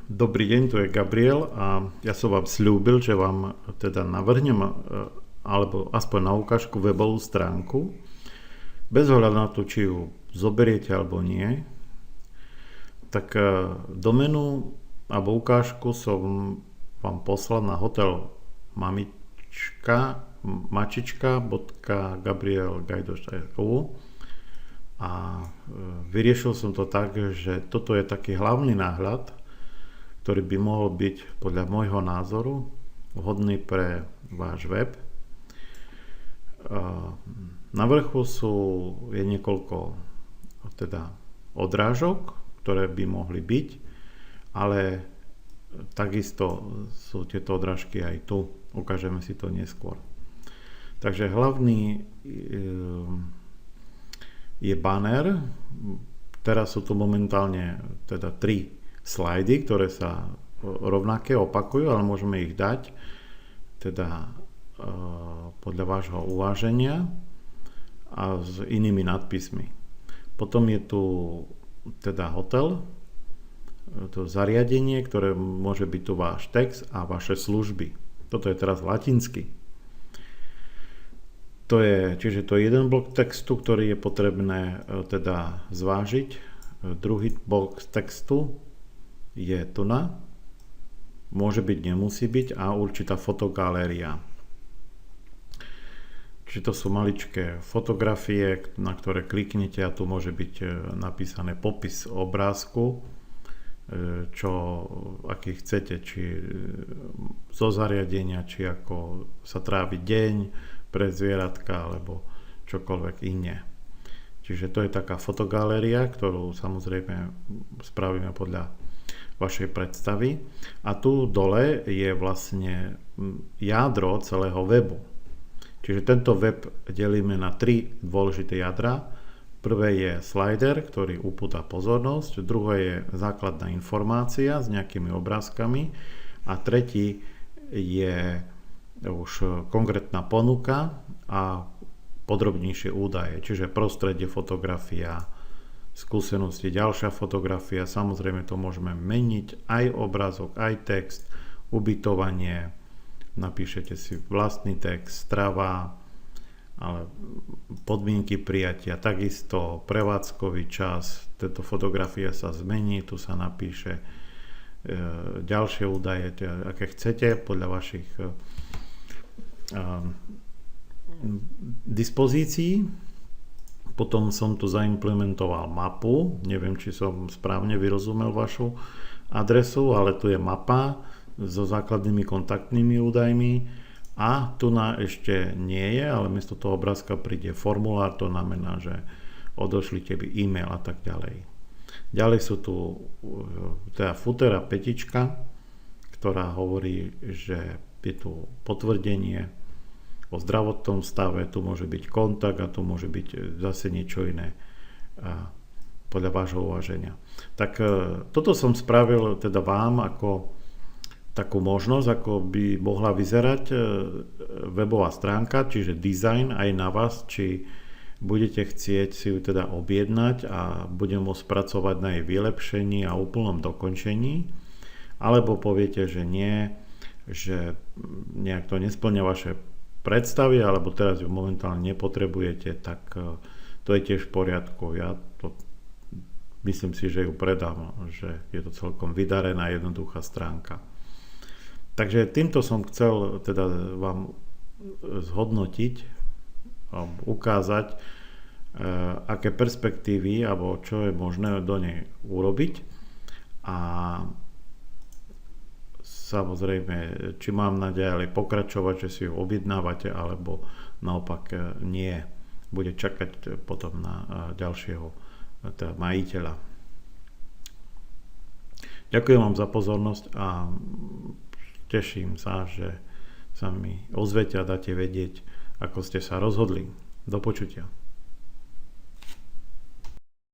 Dobrý deň, tu je Gabriel a ja som vám slúbil, že vám teda navrhnem alebo aspoň na ukážku webovú stránku. Bez ohľadu na to, či ju zoberiete alebo nie, tak domenu alebo ukážku som vám poslal na hotel mačička.gabrielgajdoš.eu a vyriešil som to tak, že toto je taký hlavný náhľad, ktorý by mohol byť podľa môjho názoru vhodný pre váš web. Na vrchu je niekoľko teda odrážok, ktoré by mohli byť, ale takisto sú tieto odrážky aj tu. Ukážeme si to neskôr. Takže hlavný je banner. Teraz sú tu momentálne teda 3 slajdy, ktoré sa rovnaké opakujú, ale môžeme ich dať teda podľa vášho uváženia a s inými nadpismi. Potom je tu teda hotel, to zariadenie, ktoré môže byť tu váš text a vaše služby. Toto je teraz latinsky. Čiže to je jeden blok textu, ktorý je potrebné teda zvážiť. Druhý blok textu je tu môže byť, nemusí byť a určitá fotogaléria. Čiže to sú maličké fotografie, na ktoré kliknete a tu môže byť napísané popis obrázku, aký chcete, či zo zariadenia, či ako sa trávi deň pre zvieratka alebo čokoľvek iné. Čiže to je taká fotogaléria, ktorú samozrejme spravíme podľa vašej predstavy. A tu dole je vlastne jadro celého webu. Čiže tento web delíme na 3 dôležité jadra. Prvé je slider, ktorý upúta pozornosť. Druhé je základná informácia s nejakými obrázkami. A tretí je už konkrétna ponuka a podrobnejšie údaje. Čiže prostredie, fotografia, skúsenosti, ďalšia fotografia, samozrejme to môžeme meniť, aj obrázok, aj text, ubytovanie, napíšete si vlastný text, strava, ale podmienky prijatia, takisto prevádzkový čas, táto fotografia sa zmení, tu sa napíše ďalšie údaje, aké chcete, podľa vašich dispozícií. Potom som tu zaimplementoval mapu, neviem, či som správne vyrozumel vašu adresu, ale tu je mapa so základnými kontaktnými údajmi a tu ešte nie je, ale miesto toho obrázka príde formulár, to znamená, že odošlite by e-mail a tak ďalej. Ďalej sú tu teda footer a petička, ktorá hovorí, že je tu potvrdenie o zdravotnom stave, tu môže byť kontakt a tu môže byť zase niečo iné podľa vášho uváženia. Tak toto som spravil teda vám ako takú možnosť, ako by mohla vyzerať webová stránka, čiže design aj na vás, či budete chcieť si ju teda objednať a budem môcť pracovať na jej vylepšení a úplnom dokončení, alebo poviete, že nie, že nejak to nesplňa vaše predstavy, alebo teraz ju momentálne nepotrebujete, tak to je tiež v poriadku. Ja to myslím si, že ju predám, že je to celkom vydarená, jednoduchá stránka. Takže týmto som chcel teda vám zhodnotiť, ukázať, aké perspektívy, alebo čo je možné do nej urobiť. A samozrejme, či mám naďalej pokračovať, že si ju objednávate, alebo naopak nie. Bude čakať potom na ďalšieho teda majiteľa. Ďakujem vám za pozornosť a teším sa, že sa mi ozvete a dáte vedieť, ako ste sa rozhodli. Do počutia.